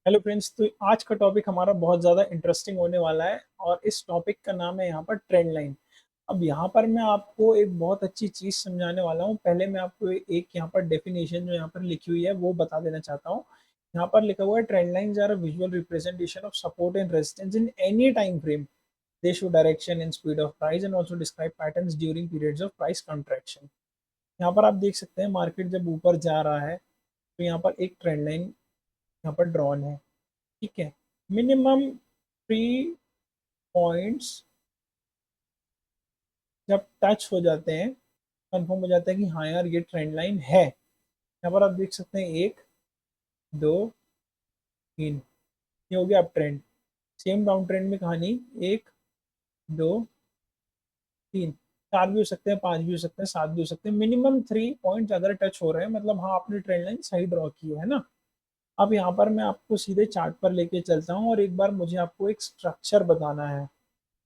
Hello friends. तो आज का टॉपिक हमारा बहुत ज़्यादा इंटरेस्टिंग होने वाला है और इस टॉपिक का नाम है यहाँ पर ट्रेंड लाइन। अब यहाँ पर मैं आपको एक बहुत अच्छी चीज़ समझाने वाला हूँ। पहले मैं आपको एक यहाँ पर डेफिनेशन जो यहाँ पर लिखी हुई है वो बता देना चाहता हूँ। यहाँ पर लिखा हुआ है trend lines are a visual representation of support and resistance in any time frame. They show direction and speed of price and also describe patterns during periods of price contraction. यहाँ पर आप देख सकते हैं मार्केट जब ऊपर जा रहा है तो यहाँ पर एक ट्रेंड लाइन यहाँ पर ड्रॉन है। ठीक है। मिनिमम 3 पॉइंट्स जब टच हो जाते हैं, कंफर्म हो जाता है कि हाँ यार ये ट्रेंड लाइन है। यहाँ पर आप देख सकते हैं 1, 2, 3, ये हो गया up trend. Same down trend में कहानी 1, 2, 3, 4 भी हो सकते हैं, 5 भी हो सकते हैं, 7 भी हो सकते हैं। मिनिमम 3 पॉइंट अगर टच हो रहे हैं मतलब हाँ आपने ट्रेंड लाइन सही ड्रॉ की है ना। अब यहाँ पर मैं आपको सीधे चार्ट पर लेके चलता हूँ और एक बार मुझे आपको एक स्ट्रक्चर बताना है।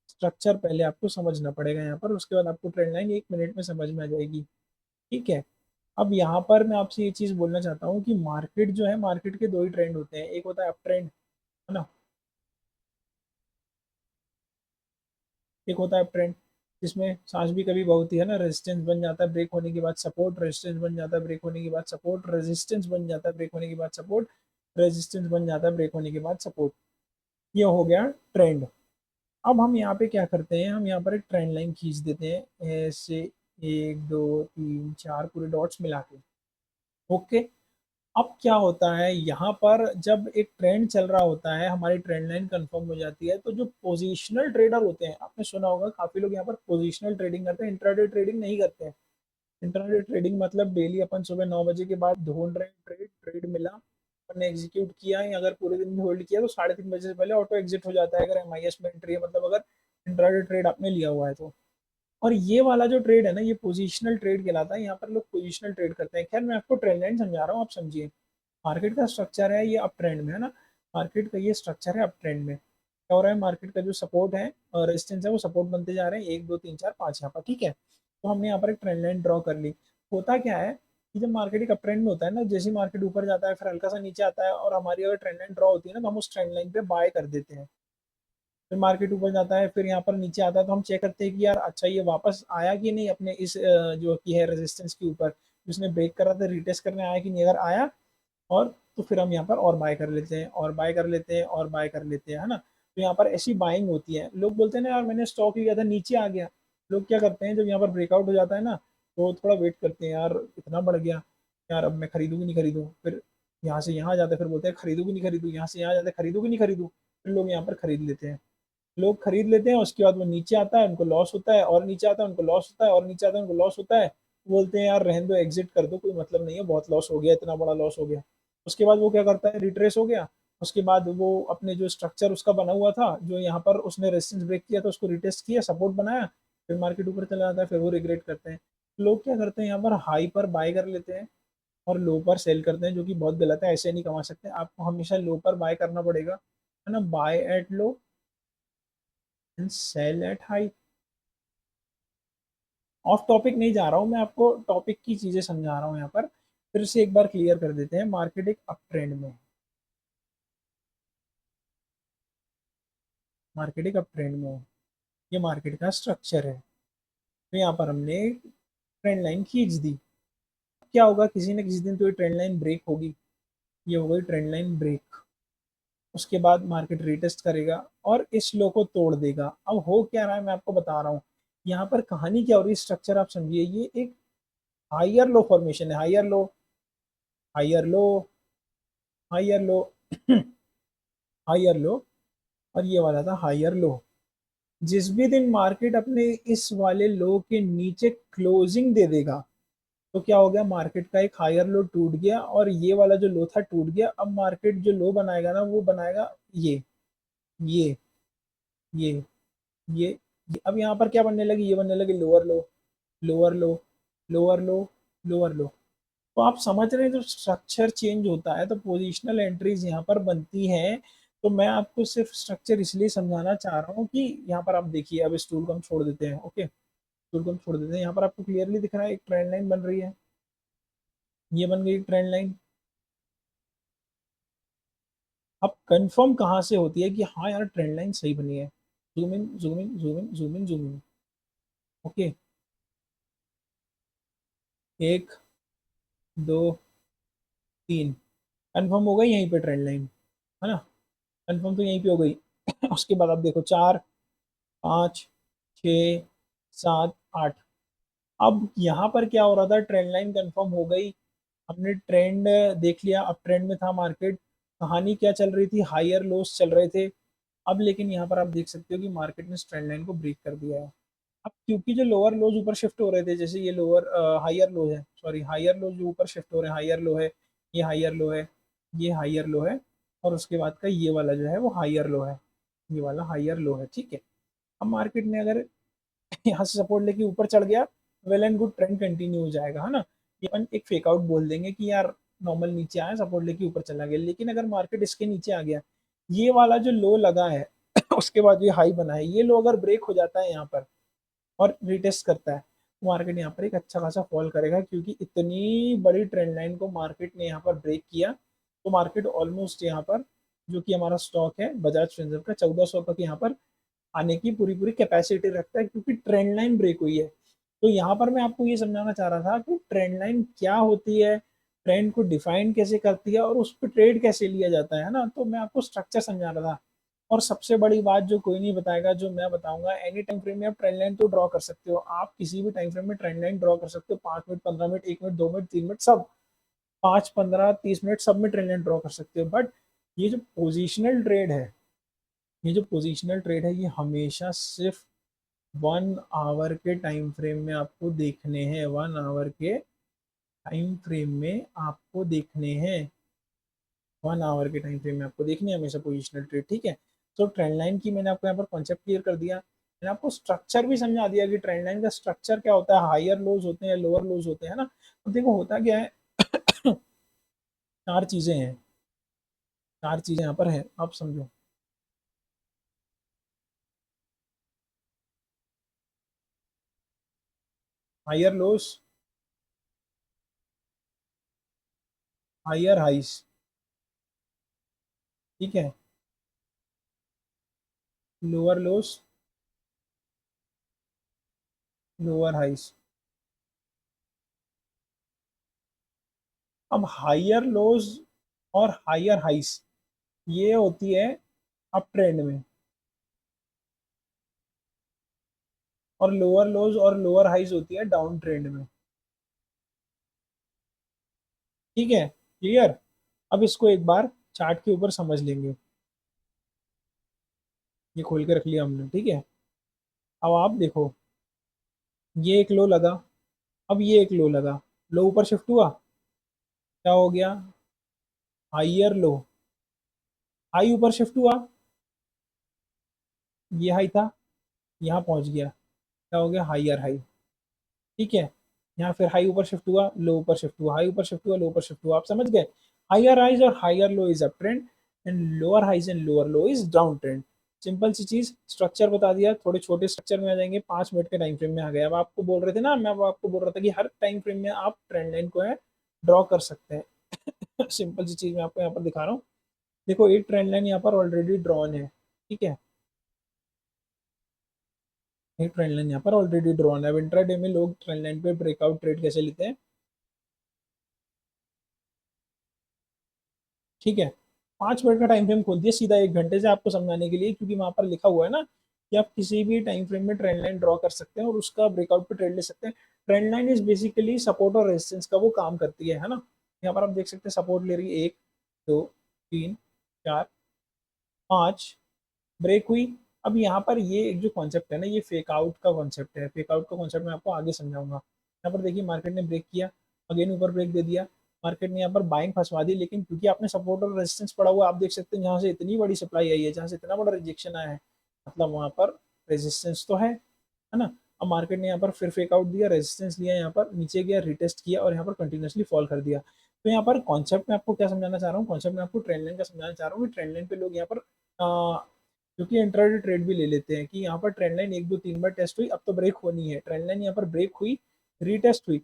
स्ट्रक्चर पहले आपको समझना पड़ेगा यहाँ पर, उसके बाद आपको ट्रेंड लाइन 1 मिनट में समझ में आ जाएगी। ठीक है। अब यहाँ पर मैं आपसे ये चीज बोलना चाहता हूँ कि मार्केट जो है, मार्केट के दो ही ट्रेंड होते हैं। एक होता है अप ट्रेंड, है ना। एक होता है अप ट्रेंड जिसमें सांस भी कभी बहुत ही है ना, रेजिस्टेंस बन जाता है, ब्रेक होने के बाद सपोर्ट, रेजिस्टेंस बन जाता है, ब्रेक होने के बाद सपोर्ट, रेजिस्टेंस बन जाता है, ब्रेक होने के बाद सपोर्ट, रेजिस्टेंस बन जाता है, ब्रेक होने के बाद सपोर्ट। ये हो गया ट्रेंड। अब हम यहाँ पे क्या करते हैं, हम यहाँ पर एक ट्रेंड लाइन खींच देते हैं ऐसे, 1, 2, 3, 4 पूरे डॉट्स मिला के। ओके। अब क्या होता है यहाँ पर, जब एक ट्रेंड चल रहा होता है, हमारी ट्रेंड लाइन कंफर्म हो जाती है, तो जो पोजिशनल ट्रेडर होते हैं, आपने सुना होगा काफी लोग यहाँ पर पोजिशनल ट्रेडिंग करते हैं, इंट्राडे ट्रेडिंग नहीं करते हैं। इंट्राडे ट्रेडिंग मतलब डेली अपन सुबह 9 बजे के बाद ढूंढ रहे हैं, ट्रेड ट्रेड मिला, अपन ने एग्जीक्यूट किया है, अगर पूरे दिन भी होल्ड किया तो 3:30 बजे से पहले ऑटो एग्जिट हो जाता है, अगर एमआईएस में एंट्री है, मतलब अगर इंट्राडे ट्रेड आपने लिया हुआ है तो। और ये वाला जो ट्रेड है ना, ये पोजिशनल ट्रेड कहलाता है। यहाँ पर लोग पोजिशनल ट्रेड करते हैं। खैर मैं आपको ट्रेंड लाइन समझा रहा हूँ, आप समझिए। मार्केट का स्ट्रक्चर है ये अप ट्रेंड में, है ना। मार्केट का ये स्ट्रक्चर है अप ट्रेंड में। क्या हो रहा है, मार्केट का जो सपोर्ट है और रेजिस्टेंस है वो सपोर्ट बनते जा रहे हैं, 1, 2, 3, 4, 5 यहाँ पर। ठीक है। तो हमने यहाँ पर एक ट्रेंड लाइन ड्रॉ कर ली। होता क्या है कि जब मार्केट एक अप ट्रेंड में होता है ना, जैसे ही मार्केट ऊपर जाता है फिर हल्का सा नीचे आता है और हमारी अगर ट्रेंड लाइन ड्रॉ होती है ना, तो हम उस ट्रेंड लाइन पे बाय कर देते हैं। फिर मार्केट ऊपर जाता है, फिर यहाँ पर नीचे आता है, तो हम चेक करते हैं कि यार अच्छा ये वापस आया कि नहीं अपने इस जो की है रेजिस्टेंस के ऊपर, जिसने ब्रेक करा था, रिटेस्ट करने आया कि नहीं। अगर आया और तो फिर हम यहाँ पर और बाय कर लेते हैं और बाय कर लेते हैं और बाय कर लेते हैं, है ना। तो यहाँ पर ऐसी बाइंग होती है। लोग बोलते हैं ना यार मैंने स्टॉक लिया था नीचे आ गया। लोग क्या करते हैं, जब यहाँ पर ब्रेकआउट हो जाता है ना, तो थोड़ा वेट करते हैं, यार इतना बढ़ गया, यार अब मैं खरीदूँ कि नहीं खरीदूँ। फिर यहाँ से यहाँ जाते हैं, फिर बोलते हैं खरीदूँ कि नहीं खरीदूँ, यहाँ से यहाँ जाते हैं, खरीदूँ कि नहीं खरीदूँ। फिर लोग यहाँ पर खरीद लेते हैं। लोग खरीद लेते हैं, उसके बाद वो नीचे आता है, उनको लॉस होता है, और नीचे आता है उनको लॉस होता है, और नीचे आता है उनको लॉस होता है। बोलते हैं यार रहने दो, एग्जिट कर दो, कोई मतलब नहीं है, बहुत लॉस हो गया, इतना बड़ा लॉस हो गया। उसके बाद वो क्या करता है, रिट्रेस हो गया। उसके बाद वो अपने जो स्ट्रक्चर उसका बना हुआ था, जो यहाँ पर उसने रेजिस्टेंस ब्रेक किया था, उसको रिटेस्ट किया, सपोर्ट बनाया, फिर मार्केट ऊपर चला जाता है, फिर वो रिग्रेट करते हैं। लोग क्या करते हैं, यहाँ पर हाई पर बाय कर लेते हैं और लो पर सेल करते हैं, जो कि बहुत गलत है। ऐसे नहीं कमा सकते, आपको हमेशा लो पर बाय करना पड़ेगा, है ना। Buy at low and sell at high. Off topic नहीं जा रहा हूँ मैं, आपको टॉपिक की चीजें समझा रहा हूँ यहाँ पर। फिर से एक बार क्लियर कर देते हैं, मार्केट एक अप ट्रेंड में है। मार्केट एक अप ट्रेंड में है, ये मार्केट का स्ट्रक्चर है। तो यहाँ पर हमने ट्रेंड लाइन खींच दी। क्या होगा, किसी न किसी दिन तो ये ट्रेंड लाइन ब्रेक होगी। ये हो गई ट्रेंड लाइन ब्रेक। उसके बाद मार्केट रिटेस्ट करेगा और इस लो को तोड़ देगा। अब हो क्या रहा है मैं आपको बता रहा हूँ। यहाँ पर कहानी क्या हो रही है, स्ट्रक्चर आप समझिए। ये एक हायर लो फॉर्मेशन है, higher low, higher low, higher low, higher low, और ये वाला था हायर लो। जिस भी दिन मार्केट अपने इस वाले लो के नीचे क्लोजिंग दे देगा, तो क्या हो गया, मार्केट का एक हायर लो टूट गया और ये वाला जो लो था टूट गया। अब मार्केट जो लो बनाएगा ना, वो बनाएगा ये ये ये, अब यहाँ पर क्या बनने लगी, ये बनने लगी लोअर लो, लोअर लो, लोअर लो, लोअर लो। तो आप समझ रहे हैं, जब स्ट्रक्चर चेंज होता है तो पोजिशनल एंट्रीज यहाँ पर बनती हैं। तो मैं आपको सिर्फ स्ट्रक्चर इसलिए समझाना चाह रहा हूँ कि यहाँ पर आप देखिए। अब इस टूल को हम छोड़ देते हैं, ओके, टूल को हम छोड़ देते हैं। यहाँ पर आपको क्लियरली दिख रहा है एक ट्रेंड लाइन बन रही है, ये बन गई ट्रेंड लाइन। अब कंफर्म कहाँ से होती है कि हाँ यार ट्रेंड लाइन सही बनी है? Zoom in zoom in zoom in zoom in zoom in. Okay, एक, दो, तीन, कंफर्म हो गई यहीं पे ट्रेंड लाइन, है ना? कंफर्म तो यहीं पे हो गई। उसके बाद आप देखो, चार, पाँच, छ, सात, आठ। अब यहाँ पर क्या हो रहा था, ट्रेंड लाइन कंफर्म हो गई, हमने ट्रेंड देख लिया, अब ट्रेंड में था मार्केट, कहानी क्या चल रही थी, हायर लोस चल रहे थे। अब लेकिन यहाँ पर आप देख सकते हो कि मार्केट ने ट्रेंड लाइन को ब्रेक कर दिया है। अब क्योंकि जो लोअर लोज ऊपर शिफ्ट हो रहे थे, जैसे ये लोअर हायर लो है, सॉरी हायर लो जो ऊपर शिफ्ट हो रहे हैं, हायर लो है, ये हायर लो है, ये हायर लो है, और उसके बाद का ये वाला जो है वो हायर लो है, ये वाला हायर लो है, ठीक है। अब मार्केट ने अगर यहाँ से सपोर्ट लेके ऊपर चढ़ गया, well and good, trend continue हो जाएगा, है ना? ये अपन एक फेक आउट बोल देंगे कि यार नॉर्मल नीचे आया, सपोर्ट लेके ऊपर चला गया। लेकिन अगर मार्केट इसके नीचे आ गया, ये वाला जो लो लगा है उसके बाद ये हाई बना है, ये लो अगर ब्रेक हो जाता है यहाँ पर और रिटेस्ट करता है, तो मार्केट यहाँ पर एक अच्छा खासा फॉल करेगा, क्योंकि इतनी बड़ी ट्रेंड लाइन को मार्केट ने यहाँ पर ब्रेक किया। तो मार्केट ऑलमोस्ट यहाँ पर, जो कि हमारा स्टॉक है बजाज फिंसर्व का, 1400 तक यहाँ पर आने की पूरी पूरी कैपेसिटी रखता है, क्योंकि ट्रेंड लाइन ब्रेक हुई है। तो यहाँ पर मैं आपको ये समझाना चाह रहा था कि ट्रेंड लाइन क्या होती है, ट्रेंड को डिफाइन कैसे करती है, और उस पर ट्रेड कैसे लिया जाता है ना। तो मैं आपको स्ट्रक्चर समझा रहा था। और सबसे बड़ी बात जो कोई नहीं बताएगा, जो मैं बताऊंगा, एनी टाइम फ्रेम में आप ट्रेंड लाइन तो ड्रॉ कर सकते हो, आप किसी भी टाइम फ्रेम में ट्रेंड लाइन ड्रॉ कर सकते हो, 5 minute, 15 minute, 1 minute, 2 minute, 3 minute, सब, 5, 15, 30 मिनट सब में ट्रेंड लाइन ड्रॉ कर सकते हो। बट ये जो पोजिशनल ट्रेड है, ये जो पोजिशनल ट्रेड है, ये हमेशा सिर्फ 1 आवर के टाइम फ्रेम में आपको देखने हैं, 1 आवर के टाइम फ्रेम में आपको देखने हैं, 1 आवर के टाइम फ्रेम में आपको देखनी है हमेशा पोजिशनल ट्रेड, ठीक है। तो ट्रेंड लाइन की मैंने आपको यहाँ पर कॉन्सेप्ट क्लियर कर दिया, मैंने आपको स्ट्रक्चर भी समझा दिया कि ट्रेंड लाइन का स्ट्रक्चर क्या होता है, हायर लोज होते हैं, लोअर लोज होते हैं ना। तो देखो होता क्या है, चार चीजें हैं, चार चीजें यहाँ पर है, आप समझो। हायर लोज, हायर हाइस, ठीक है, लोअर लोज, लोअर हाइस। अब हायर लोज और हायर हाइस ये होती है अप ट्रेंड में, और लोअर लोज और लोअर हाइज होती है डाउन ट्रेंड में, ठीक है, क्लियर। अब इसको एक बार चार्ट के ऊपर समझ लेंगे, ये खोल के रख लिया हमने, ठीक है। अब आप देखो, ये एक लो लगा, अब ये एक लो लगा, लो ऊपर शिफ्ट हुआ, क्या हो गया, हाइयर लो, हाई ऊपर शिफ्ट हुआ, ये हाई था, यहाँ पहुंच गया, क्या हो गया, हाइयर हाई, ठीक है। यहाँ फिर हाई ऊपर शिफ्ट हुआ, लो ऊपर शिफ्ट हुआ, हाई ऊपर शिफ्ट हुआ, लो ऊपर शिफ्ट हुआ, आप समझ गए। हाइयर हाइज और higher low is up trend, and lower highs and lower low is down trend. Simple सी चीज, स्ट्रक्चर बता दिया, थोड़े छोटे स्ट्रक्चर में आ जाएंगे, 5 मिनट के टाइम फ्रेम में आ गए। अब आपको बोल रहे थे ना, मैं अब आपको बोल रहा था कि हर टाइम फ्रेम में आप ट्रेंड लाइन को है ड्रॉ कर सकते हैं। सिंपल सी चीज मैं आपको यहाँ पर दिखा रहा हूँ। देखो एक ट्रेंड लाइन यहाँ पर ऑलरेडी ड्रॉन है, ठीक है, एक ट्रेंड लाइन यहाँ पर ऑलरेडी ड्रॉन है। अब इंट्राडे में लोग ट्रेंड लाइन पे ब्रेकआउट ट्रेड कैसे लेते हैं, ठीक है। 5 मिनट का टाइम फ्रेम खोल दिया सीधा 1 घंटे से आपको समझाने के लिए, क्योंकि वहां पर लिखा हुआ है ना कि आप किसी भी टाइम फ्रेम में ट्रेंड लाइन ड्रॉ कर सकते हैं और उसका ब्रेकआउट पे ट्रेड ले सकते हैं। Trend line is basically support और रेजिस्टेंस का वो काम करती है ना। यहाँ पर आप देख सकते हैं सपोर्ट ले रही है, 1, 2, 3, 4, 5, ब्रेक हुई। अब यहाँ पर ये एक जो कॉन्सेप्ट है ना, ये फेक आउट का कॉन्सेप्ट है, फेक आउट का कॉन्सेप्ट मैं आपको आगे समझाऊंगा। यहाँ पर देखिए मार्केट ने ब्रेक किया, अगेन ऊपर ब्रेक दे दिया, मार्केट ने यहाँ पर बाइंग फंसवा दी, लेकिन क्योंकि आपने सपोर्ट और रेजिस्टेंस पड़ा हुआ, आप देख सकते हैं जहाँ से इतनी बड़ी सप्लाई आई है, जहाँ से इतना बड़ा रिजेक्शन आया है, मतलब वहाँ पर रेजिस्टेंस तो है ना। अब मार्केट ने यहाँ पर फिर फेक आउट दिया, रेजिस्टेंस लिया, यहाँ पर नीचे गया, रिटेस्ट किया, और यहाँ पर कंटिन्यूसली फॉल कर दिया। तो यहाँ पर कॉन्सेप्ट में आपको क्या समझाना चाह रहा हूँ, कॉन्सेप्ट में आपको ट्रेंड लाइन का समझाना चाह रहा हूँ कि ट्रेंड लाइन पे लोग यहाँ पर क्योंकि इंट्राडे ट्रेड भी ले लेते हैं कि यहाँ पर ट्रेंड लाइन 1, 2, 3 बार टेस्ट हुई, अब तो ब्रेक होनी है, ट्रेंड लाइन यहाँ पर ब्रेक हुई, रीटेस्ट हुई।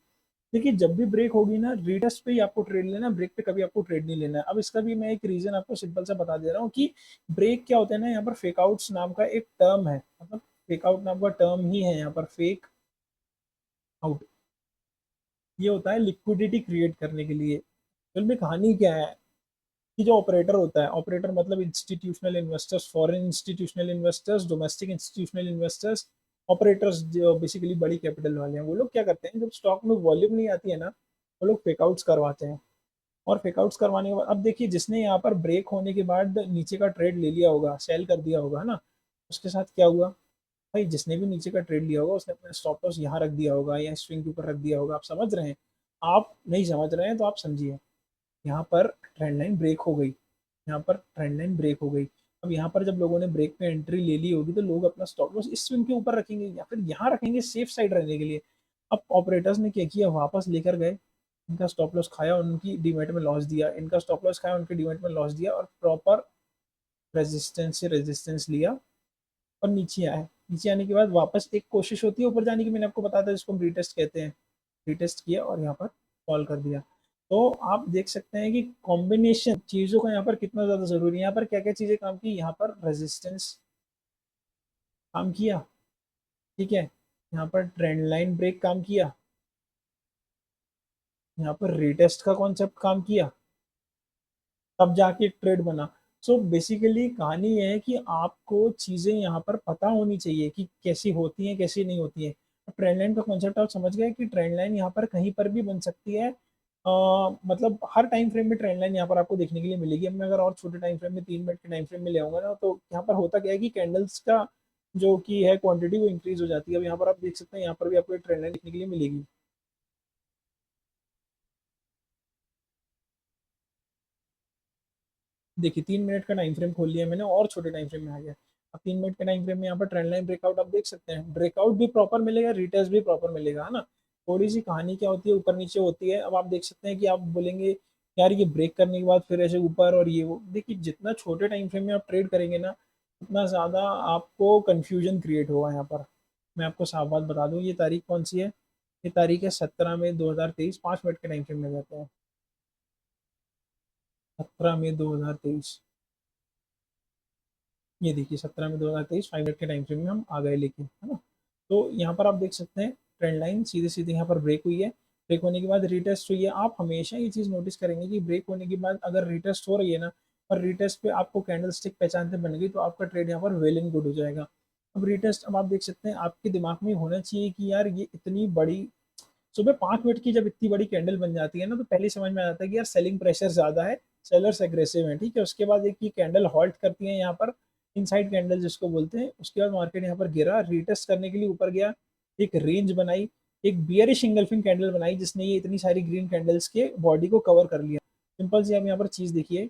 देखिए जब भी ब्रेक होगी ना, रीटेस्ट पे ही आपको ट्रेड लेना है, ब्रेक पे कभी आपको ट्रेड नहीं लेना है। अब इसका भी मैं एक रीजन आपको सिंपल सा बता दे रहा हूँ कि ब्रेक क्या होता है ना, यहाँ पर फेक आउट्स नाम का एक टर्म है, मतलब फेक आउट नाम का टर्म ही है यहाँ पर, फेक आउट। ये होता है लिक्विडिटी क्रिएट करने के लिए। फिल्म में कहानी क्या है कि जो ऑपरेटर होता है, ऑपरेटर मतलब institutional investors, foreign institutional investors, domestic institutional investors, operators जो बेसिकली बड़ी कैपिटल वाले हैं, वो लोग क्या करते हैं, जब स्टॉक में वॉल्यूम नहीं आती है ना, वो लोग फेकआउट्स करवाते हैं। और फेकआउट्स करवाने के बाद अब देखिए, जिसने यहाँ पर ब्रेक होने के बाद नीचे का ट्रेड ले लिया होगा, सेल कर दिया होगा, है ना, उसके साथ क्या हुआ भाई, जिसने भी नीचे का ट्रेड लिया होगा उसने अपना स्टॉप लॉस यहाँ रख दिया होगा या स्विंग के ऊपर रख दिया होगा। आप समझ रहे हैं? आप नहीं समझ रहे हैं तो आप समझिए, यहाँ पर ट्रेंड लाइन ब्रेक हो गई, यहाँ पर ट्रेंड लाइन ब्रेक हो गई। अब यहाँ पर जब लोगों ने ब्रेक पे एंट्री ले ली होगी तो लोग अपना स्टॉप लॉस इस स्विंग के ऊपर रखेंगे या फिर यहाँ रखेंगे सेफ साइड रहने के लिए। अब ऑपरेटर्स ने क्या किया, वापस लेकर गए, इनका स्टॉप लॉस खाया, उनकी डीमेट में लॉस दिया, इनका स्टॉप लॉस खाया, उनके डीमेट में लॉस दिया, और प्रॉपर रेजिस्टेंस से रेजिस्टेंस लिया और नीचे आए। नीचे आने के बाद वापस एक कोशिश होती है ऊपर जाने की, मैंने आपको बताया था, जिसको हम रीटेस्ट कहते हैं। रीटेस्ट किया और यहाँ पर फॉल कर दिया। तो आप देख सकते हैं कि कॉम्बिनेशन चीज़ों का यहाँ पर कितना ज़्यादा ज़रूरी है। यहाँ पर क्या क्या चीज़ें काम की, यहाँ पर रेजिस्टेंस काम किया, ठीक है, यहाँ पर ट्रेंड लाइन ब्रेक काम किया, यहाँ पर रीटेस्ट का कॉन्सेप्ट काम किया, तब जाके ट्रेड बना। सो बेसिकली कहानी ये है कि आपको चीज़ें यहाँ पर पता होनी चाहिए कि कैसी होती हैं कैसी नहीं होती हैं। ट्रेंड लाइन का कॉन्सेप्ट आप समझ गए कि ट्रेंड लाइन यहाँ पर कहीं पर भी बन सकती है। मतलब हर टाइम फ्रेम में ट्रेंड लाइन यहाँ पर आपको देखने के लिए मिलेगी। अब मैं अगर और छोटे टाइम फ्रेम में 3 मिनट के टाइम फ्रेम में ले आऊंगा ना, तो यहाँ पर होता क्या है कि कैंडल्स का जो कि है क्वांटिटी वो इंक्रीज हो जाती है। अब यहाँ पर आप देख सकते हैं, यहाँ पर भी आपको एक ट्रेंड लाइन देखने के लिए मिलेगी। देखिए 3 मिनट का टाइम फ्रेम खोल लिया मैंने और छोटे टाइम फ्रेम में आ गया। अब 3 मिनट के टाइम फ्रेम में यहाँ पर ट्रेंड लाइन ब्रेकआउट आप देख सकते हैं, ब्रेकआउट भी प्रॉपर मिलेगा, रिटेस्ट भी प्रॉपर मिलेगा, है ना। थोड़ी सी कहानी क्या होती है, ऊपर नीचे होती है। अब आप देख सकते हैं कि आप बोलेंगे यार ये ब्रेक करने के बाद फिर ऐसे ऊपर और ये वो, देखिए जितना छोटे टाइम फ्रेम में आप ट्रेड करेंगे ना, उतना ज़्यादा आपको कन्फ्यूजन क्रिएट होगा यहाँ पर। मैं आपको साफ बात बता दूँ, ये तारीख कौन सी है, ये तारीख है 17 मई 2023, 5 मिनट के टाइम फ्रेम में जाते हैं, 17 मई 2023। ये देखिए 17 मई 2023, 5 मिनट के टाइम फ्रेम में हम आ गए लेके, है ना। तो यहाँ पर आप देख सकते हैं ट्रेंड लाइन सीधे सीधे यहाँ पर ब्रेक हुई है। ब्रेक होने के बाद रिटेस्ट हुई है। आप हमेशा ये चीज़ नोटिस करेंगे कि ब्रेक होने के बाद अगर रिटेस्ट हो रही है ना, और रिटेस्ट पे आपको कैंडल स्टिक पहचानते बन गई, तो आपका ट्रेड यहाँ पर वेल एंड गुड हो जाएगा। अब रिटेस्ट, अब आप देख सकते हैं, आपके दिमाग में होना चाहिए कि यार ये इतनी बड़ी, सुबह 5 मिनट की जब इतनी बड़ी कैंडल बन जाती है ना, तो पहले समझ में आ जाता है कि यार सेलिंग प्रेशर ज्यादा है, सेलर्स एग्रेसिव हैं, ठीक है। उसके बाद एक ये कैंडल हॉल्ट करती है यहाँ पर, इनसाइड कैंडल जिसको बोलते हैं। उसके बाद मार्केट यहाँ पर गिरा, रीटेस्ट करने के लिए ऊपर गया, एक रेंज बनाई, एक बियरिश इंगल्फिंग कैंडल बनाई, जिसने ये इतनी सारी ग्रीन कैंडल्स के बॉडी को कवर कर लिया। सिंपल सी आप यहाँ पर चीज देखिए,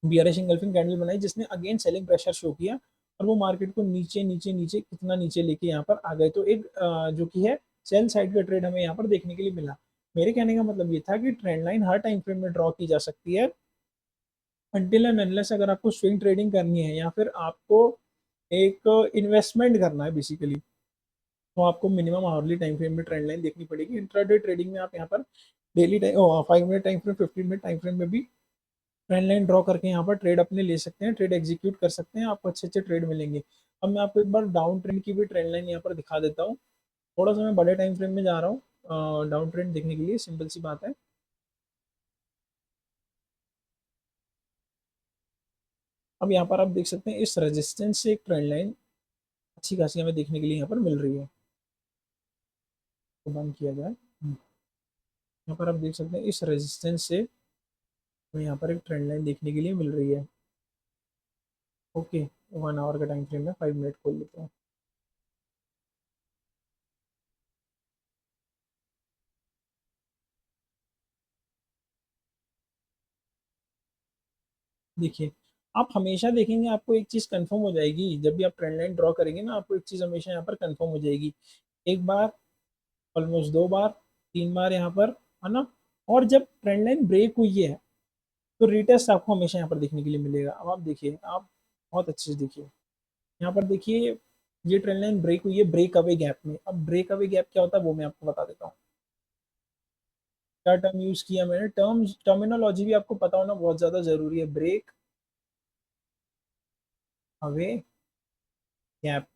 बियरिश इंगल्फिंग कैंडल बनाई जिसने अगेन सेलिंग प्रेशर शो किया, और वो मार्केट को नीचे नीचे नीचे कितना नीचे लेके यहाँ पर आ गए। तो एक जो कि है सेल साइड का ट्रेड हमें यहाँ पर देखने के लिए मिला। मेरे कहने का मतलब ये था कि ट्रेंड लाइन हर टाइम फ्रेम में ड्रॉ की जा सकती है, अनटिल एंड अनलेस अगर आपको स्विंग ट्रेडिंग करनी है या फिर आपको एक इन्वेस्टमेंट करना है बेसिकली, तो आपको मिनिमम आवरली टाइम फ्रेम में ट्रेंड लाइन देखनी पड़ेगी। इंट्राडे ट्रेडिंग में आप यहाँ पर daily time, 5 minute time frame, 15 minute time frame में भी ट्रेंड लाइन ड्रॉ करके यहाँ पर ट्रेड अपने ले सकते हैं, ट्रेड एग्जीक्यूट कर सकते हैं, आपको अच्छे अच्छे ट्रेड मिलेंगे। अब मैं आपको एक बार डाउन ट्रेंड की भी ट्रेंड लाइन यहाँ पर दिखा देता हूँ। थोड़ा सा मैं बड़े टाइम फ्रेम में जा रहा हूँ डाउन ट्रेंड देखने के लिए, सिंपल सी बात है। अब यहाँ पर आप देख सकते हैं इस रेजिस्टेंस से एक ट्रेंड लाइन अच्छी खासी हमें देखने के लिए यहाँ पर मिल रही है। तो बंद किया जाए, यहाँ पर आप देख सकते हैं इस रेजिस्टेंस से हमें यहाँ पर एक ट्रेंड लाइन देखने के लिए मिल रही है। ओके, 1 आवर का टाइम फ्रेम है, 5 मिनट खोल लेते हैं। देखिए, आप हमेशा देखेंगे आपको एक चीज़ कंफर्म हो जाएगी, जब भी आप ट्रेंड लाइन ड्रॉ करेंगे ना, आपको एक चीज़ हमेशा यहाँ पर कंफर्म हो जाएगी। एक बार, ऑलमोस्ट 2 बार, 3 बार यहाँ पर, है ना। और जब ट्रेंड लाइन ब्रेक हुई है, तो रिटेस्ट आपको हमेशा यहाँ पर देखने के लिए मिलेगा। अब आप देखिए, आप बहुत अच्छे से देखिए, यहाँ पर देखिए ये ट्रेंड लाइन ब्रेक हुई है ब्रेक अवे गैप में। अब ब्रेक अवे गैप क्या होता है वो मैं आपको बता देता हूँ। क्या टर्म यूज किया मैंने, टर्म्स टर्मिनोलॉजी भी आपको पता होना बहुत ज्यादा जरूरी है। ब्रेक अवे गैप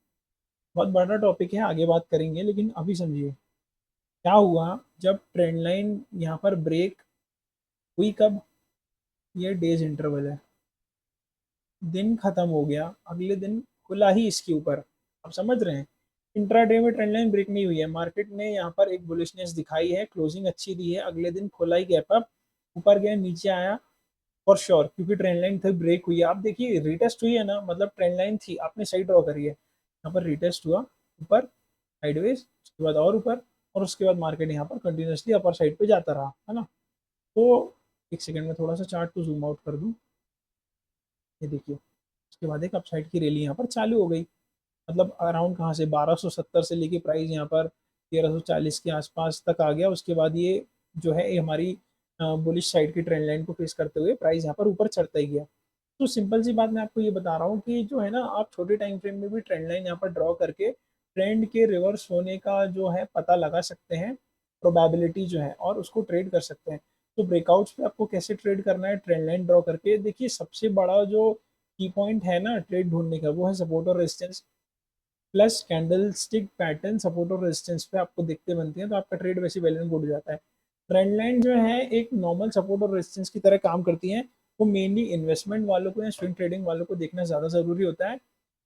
बहुत बड़ा टॉपिक है, आगे बात करेंगे, लेकिन अभी समझिए क्या हुआ जब ट्रेंड लाइन यहाँ पर ब्रेक हुई। कब? ये डेज इंटरवल है, दिन खत्म हो गया, अगले दिन खुला ही इसके ऊपर। आप समझ रहे हैं, इंट्राडे में ट्रेंड लाइन ब्रेक नहीं हुई है, मार्केट ने यहाँ पर एक बुलिशनेस दिखाई है, क्लोजिंग अच्छी दी है, अगले दिन खुला ही गैप अप, ऊपर गया नीचे आया फॉर श्योर, क्योंकि ट्रेंड लाइन थी ब्रेक हुई है। आप देखिए रिटेस्ट हुई है ना, मतलब ट्रेंड लाइन थी, आपने सही ड्रॉ करी है, यहाँ पर रिटेस्ट हुआ ऊपर साइडवेज, उसके बाद और ऊपर, और उसके बाद मार्केट यहाँ पर कंटिन्यूसली अपर साइड पे जाता रहा है ना। तो एक सेकंड में थोड़ा सा चार्ट को जूम आउट कर दूं, ये देखिए उसके बाद एक अपसाइड की रैली यहाँ पर चालू हो गई। मतलब अराउंड कहाँ से 1270 से लेके प्राइस यहाँ पर 1340 के आसपास तक आ गया। उसके बाद ये जो है ये हमारी बुलिश साइड की ट्रेंड लाइन को फेस करते हुए प्राइस यहाँ पर ऊपर चढ़ता ही गया। तो सिंपल सी बात मैं आपको ये बता रहा हूँ कि जो है ना, आप छोटे टाइम फ्रेम में भी ट्रेंड लाइन यहाँ पर ड्रॉ करके ट्रेंड के रिवर्स होने का जो है पता लगा सकते हैं, प्रोबेबिलिटी जो है, और उसको ट्रेड कर सकते हैं। तो ब्रेकआउट्स पे आपको कैसे ट्रेड करना है, ट्रेंड लाइन ड्रॉ करके। देखिए सबसे बड़ा जो की पॉइंट है ना ट्रेड ढूंढने का, वो है सपोर्ट और resistance plus candle stick pattern. Support और रेजिस्टेंस पे आपको दिखते बनती है तो आपका ट्रेड वैसे वेल एंड गुड हो जाता है। ट्रेंड लाइन जो है एक नॉर्मल सपोर्ट और रेजिस्टेंस की तरह काम करती है। वो मेनली इन्वेस्टमेंट वालों को या स्विंग ट्रेडिंग वालों को देखना ज़्यादा ज़रूरी होता है,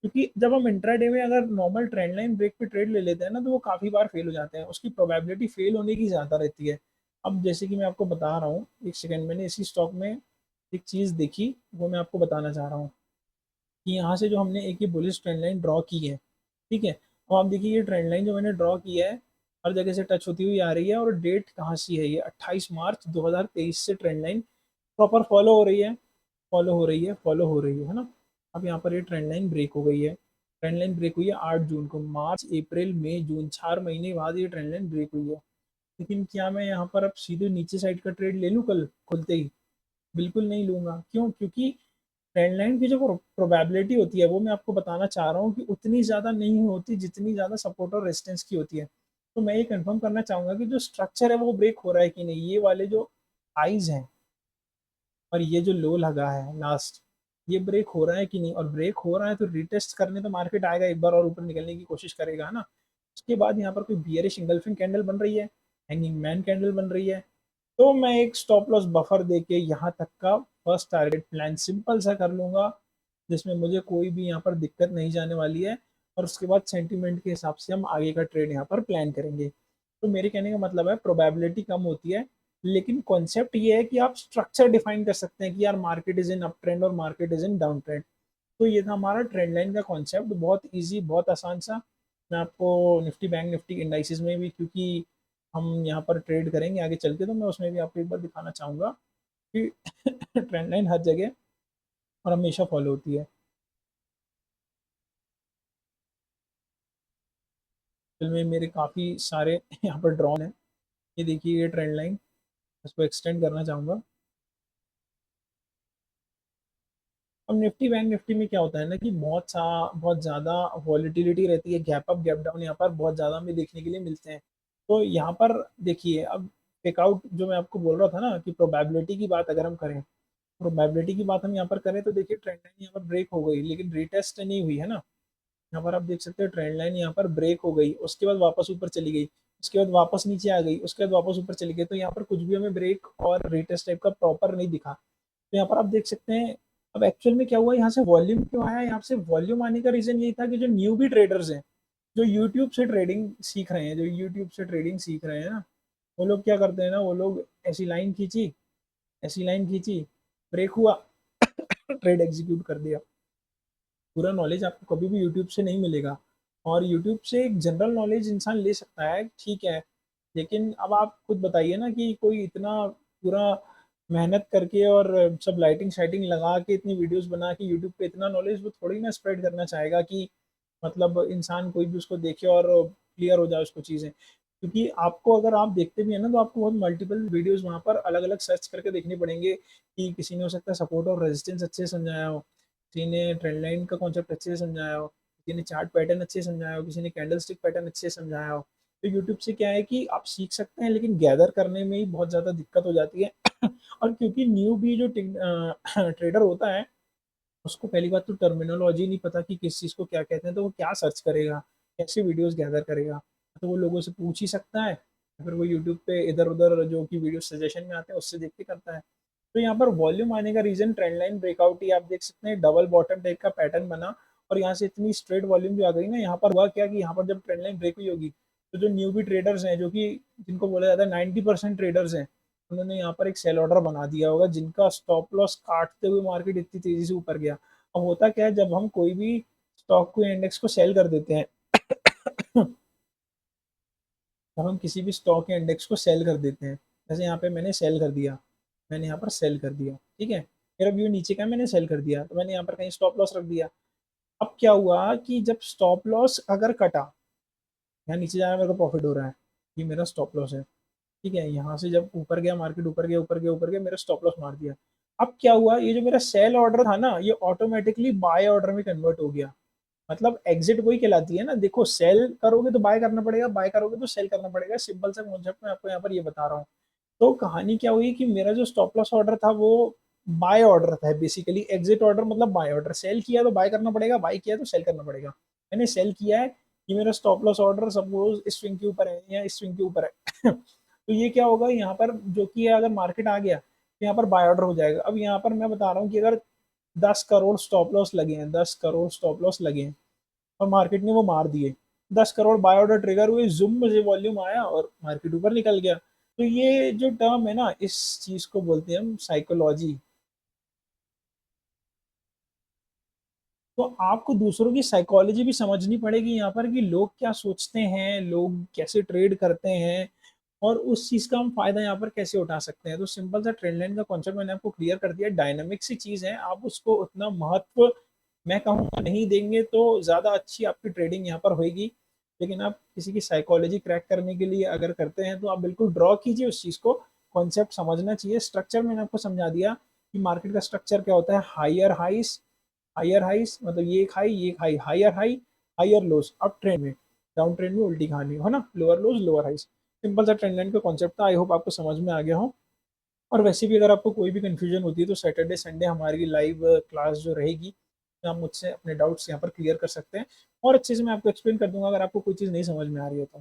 क्योंकि जब हम इंट्राडे में अगर नॉर्मल ट्रेंड लाइन ब्रेक पे ट्रेड ले लेते हैं ना, तो वो काफ़ी बार फेल हो जाते हैं, उसकी प्रोबेबिलिटी फेल होने की ज़्यादा रहती है। अब जैसे कि मैं आपको बता रहा हूँ, एक सेकेंड, मैंने इसी स्टॉक में एक चीज़ देखी, वो मैं आपको बताना चाह रहा हूँ कि यहाँ से जो हमने एक ही बुलिश ट्रेंड लाइन ड्रॉ की है, ठीक है, अब आप देखिए ये ट्रेंड लाइन जो मैंने ड्रॉ की है हर जगह से टच होती हुई आ रही है, और डेट कहाँ सी है, ये 28 मार्च 2023 से ट्रेंड लाइन प्रॉपर फॉलो हो रही है, फॉलो हो रही है, फॉलो हो रही है ना। अब यहाँ पर ये ट्रेंड लाइन ब्रेक हो गई है, ट्रेंड लाइन ब्रेक हुई है 8 जून को, मार्च अप्रैल मई जून 4 महीने बाद ये ट्रेंड लाइन ब्रेक हुई है। लेकिन क्या मैं यहाँ पर अब सीधे नीचे साइड का ट्रेड ले लूँ कल खुलते ही? बिल्कुल नहीं लूंगा। क्यों? क्योंकि ट्रेंड लाइन की जो प्रोबेबिलिटी होती है वो मैं आपको बताना चाह रहा हूँ कि उतनी ज़्यादा नहीं होती जितनी ज़्यादा सपोर्ट और रेजिस्टेंस की होती है। तो मैं ये कंफर्म करना चाहूंगा कि जो स्ट्रक्चर है वो ब्रेक हो रहा है कि नहीं, ये वाले जो हाइज हैं और ये जो लो लगा है लास्ट, ये ब्रेक हो रहा है कि नहीं, और ब्रेक हो रहा है तो रिटेस्ट करने तो मार्केट आएगा एक बार और ऊपर निकलने की कोशिश करेगा ना। उसके बाद यहाँ पर कोई बियरिश इंगल्फिंग कैंडल बन रही है, हैंगिंग मैन कैंडल बन रही है, तो मैं एक स्टॉप लॉस बफर देके यहाँ तक का फर्स्ट टारगेट प्लान सिंपल सा कर लूंगा, जिसमें मुझे कोई भी यहाँ पर दिक्कत नहीं जाने वाली है। और उसके बाद सेंटीमेंट के हिसाब से हम आगे का ट्रेड यहाँ पर प्लान करेंगे। तो मेरे कहने का मतलब है प्रोबेबिलिटी कम होती है, लेकिन कॉन्सेप्ट ये है कि आप स्ट्रक्चर डिफाइन कर सकते हैं कि यार market is in up trend और market is in down trend. तो ये था हमारा ट्रेंड लाइन का कॉन्सेप्ट, बहुत इजी, बहुत आसान सा। मैं आपको निफ्टी बैंक निफ्टी इंडाइसिस में भी, क्योंकि हम यहाँ पर ट्रेड करेंगे आगे चल के, तो मैं उसमें भी आपको एक बार दिखाना चाहूँगा कि ट्रेंड लाइन हर जगह और हमेशा फॉलो होती है। फिल्में मेरे काफ़ी सारे यहाँ पर ड्रॉन है, ये देखिए ये ट्रेंड लाइन, इसको एक्सटेंड करना चाहूँगा। अब निफ्टी बैंक निफ्टी में क्या होता है ना कि बहुत ज़्यादा वॉलीटिलिटी रहती है, गैप अप गैप डाउन यहाँ पर बहुत ज़्यादा हमें देखने के लिए मिलते हैं। तो यहाँ पर देखिए अब टेकआउट जो मैं आपको बोल रहा था ना कि प्रोबेबिलिटी की बात अगर हम करें, प्रोबेबिलिटी की बात हम यहाँ पर करें तो देखिए ट्रेंड लाइन यहाँ पर ब्रेक हो गई लेकिन रीटेस्ट नहीं हुई है ना। यहाँ पर आप देख सकते हैं ट्रेंड लाइन यहाँ पर ब्रेक हो गई, उसके बाद वापस ऊपर चली गई, उसके बाद वापस नीचे आ गई, उसके बाद वापस ऊपर चली गई, तो यहाँ पर कुछ भी हमें ब्रेक और रीटेस्ट टाइप का प्रॉपर नहीं दिखा। तो यहाँ पर आप देख सकते हैं अब एक्चुअल में क्या हुआ, यहाँ से वॉल्यूम क्यों आया, यहाँ से वॉल्यूम आने का रीजन यही था कि जो न्यू भी ट्रेडर्स हैं, जो यूट्यूब से ट्रेडिंग सीख रहे हैं, जो यूट्यूब से ट्रेडिंग सीख रहे हैं ना, वो लोग क्या करते हैं ना, वो लोग ऐसी लाइन खींची, ऐसी लाइन खींची, ब्रेक हुआ, ट्रेड एग्जीक्यूट कर दिया। पूरा नॉलेज आपको कभी भी यूट्यूब से नहीं मिलेगा। और यूट्यूब से एक जनरल नॉलेज इंसान ले सकता है, ठीक है, लेकिन अब आप खुद बताइए ना कि कोई इतना पूरा मेहनत करके और सब लाइटिंग शाइटिंग लगा के इतनी वीडियोस बना के यूट्यूब पे इतना नॉलेज वो थोड़ी ना स्प्रेड करना चाहेगा कि मतलब इंसान कोई भी उसको देखे और क्लियर हो जाए उसको चीज़ें। क्योंकि आपको अगर आप देखते भी हैं ना तो आपको बहुत मल्टीपल वीडियोस वहाँ पर अलग अलग सर्च करके देखने पड़ेंगे कि किसी ने हो सकता है सपोर्ट और रेजिस्टेंस अच्छे से समझाया हो, किसी ने ट्रेंड लाइन का कॉन्सेप्ट अच्छे से समझाया हो, किसी ने चार्ट पैटर्न अच्छे से समझाया हो, किसी ने कैंडलस्टिक पैटर्न अच्छे से समझाया हो। तो यूट्यूब से क्या है कि आप सीख सकते हैं, लेकिन गैदर करने में ही बहुत ज़्यादा दिक्कत हो जाती है। और क्योंकि न्यू भी जो ट्रेडर होता है, उसको पहली बात तो टर्मिनोलॉजी नहीं पता कि किस चीज़ को क्या कहते हैं, तो वो क्या सर्च करेगा, कैसे वीडियोस गैदर करेगा। तो वो लोगों से पूछ ही सकता है, फिर वो यूट्यूब पे इधर-उधर जो कि वीडियो सजेशन में आते हैं उससे देख के करता है। तो यहाँ पर वॉल्यूम आने का रीज़न ट्रेंड लाइन ब्रेकआउट ही आप देख सकते हैं, डबल बॉटम टाइप का पैटर्न बना और यहाँ से इतनी स्ट्रेट वॉल्यूम जो आ गई ना, यहाँ पर हुआ क्या कि यहाँ पर जब ट्रेंड लाइन ब्रेक हुई होगी, तो जो न्यूबी ट्रेडर्स हैं, जो कि जिनको बोला जाता है 90% ट्रेडर्स हैं, उन्होंने यहाँ पर एक सेल ऑर्डर बना दिया होगा, जिनका स्टॉप लॉस काटते हुए मार्केट इतनी तेज़ी से ऊपर गया। अब होता क्या है, जब हम कोई भी स्टॉक को इंडेक्स को सेल कर देते हैं, जब हम किसी भी स्टॉक या इंडेक्स को सेल कर देते हैं, जैसे यहाँ पे मैंने सेल कर दिया, मैंने यहाँ पर सेल कर दिया, ठीक है, मेरा व्यू नीचे का है, मैंने सेल कर दिया, तो मैंने यहाँ पर कहीं स्टॉप लॉस रख दिया। अब क्या हुआ कि जब स्टॉप लॉस अगर कटा, यहाँ नीचे जाना मेरे को प्रॉफिट हो रहा है, ये मेरा स्टॉप लॉस है, ठीक है, यहाँ से जब ऊपर गया मार्केट, ऊपर गया ऊपर गया ऊपर गया, मेरा स्टॉप लॉस मार दिया। अब क्या हुआ, ये जो मेरा सेल ऑर्डर था ना, ये ऑटोमेटिकली बाय ऑर्डर में कन्वर्ट हो गया। मतलब एग्जिट वही कहलाती है ना, देखो सेल करोगे तो बाय करना पड़ेगा, बाय करोगे तो सेल करना पड़ेगा, सिंपल सा कॉन्सेप्ट मैं आपको यहाँ पर ये बता रहा हूँ। तो कहानी क्या हुई कि मेरा जो स्टॉप लॉस ऑर्डर था वो बाय ऑर्डर था, बेसिकली एग्जिट ऑर्डर मतलब बाय ऑर्डर, सेल किया तो बाय करना पड़ेगा, बाय किया तो सेल करना पड़ेगा। मैंने सेल किया है कि मेरा स्टॉप लॉस ऑर्डर सपोज इस स्विंग के ऊपर है या इस स्विंग के ऊपर है। तो ये क्या होगा यहाँ पर, जो कि अगर मार्केट आ गया तो यहाँ पर बाय ऑर्डर हो जाएगा। अब यहाँ पर मैं बता रहा हूँ कि अगर 10 करोड़ स्टॉप लॉस लगे हैं, 10 करोड़ स्टॉप लॉस लगे हैं और मार्केट ने वो मार दिए, 10 करोड़ बाय ऑर्डर ट्रिगर हुए, जुम से वॉल्यूम आया और मार्केट ऊपर निकल गया। तो ये जो टर्म है ना, इस चीज को बोलते हैं हम साइकोलॉजी। तो आपको दूसरों की साइकोलॉजी भी समझनी पड़ेगी यहाँ पर कि लोग क्या सोचते हैं, लोग कैसे ट्रेड करते हैं और उस चीज का हम फायदा यहाँ पर कैसे उठा सकते हैं। तो सिंपल सा ट्रेंड लाइन का कॉन्सेप्ट मैंने आपको क्लियर कर दिया। डायनामिक सी चीज है, आप उसको उतना महत्व मैं कहूँगा नहीं देंगे तो ज्यादा अच्छी आपकी ट्रेडिंग यहाँ पर होगी। लेकिन आप किसी की साइकोलॉजी क्रैक करने के लिए अगर करते हैं तो आप बिल्कुल ड्रॉ कीजिए उस चीज को। कॉन्सेप्ट समझना चाहिए, स्ट्रक्चर मैंने आपको समझा दिया कि मार्केट का स्ट्रक्चर क्या होता है। हायर हाइस मतलब ये एक हाई, ये एक high, higher high, higher lows up trend में, डाउन ट्रेंड में उल्टी कहानी है ना, lower lows lower highs. Simple सा ट्रेंड लाइन का कॉन्सेप्ट था, आई होप आपको समझ में आ गया हो। और वैसे भी अगर आपको कोई भी कंफ्यूजन होती है तो सैटरडे संडे हमारी लाइव क्लास जो रहेगी, तो आप मुझसे अपने डाउट्स यहाँ पर क्लियर कर सकते हैं और अच्छे से मैं आपको एक्सप्लेन कर दूंगा अगर आपको कोई चीज़ नहीं समझ में आ रही है तो।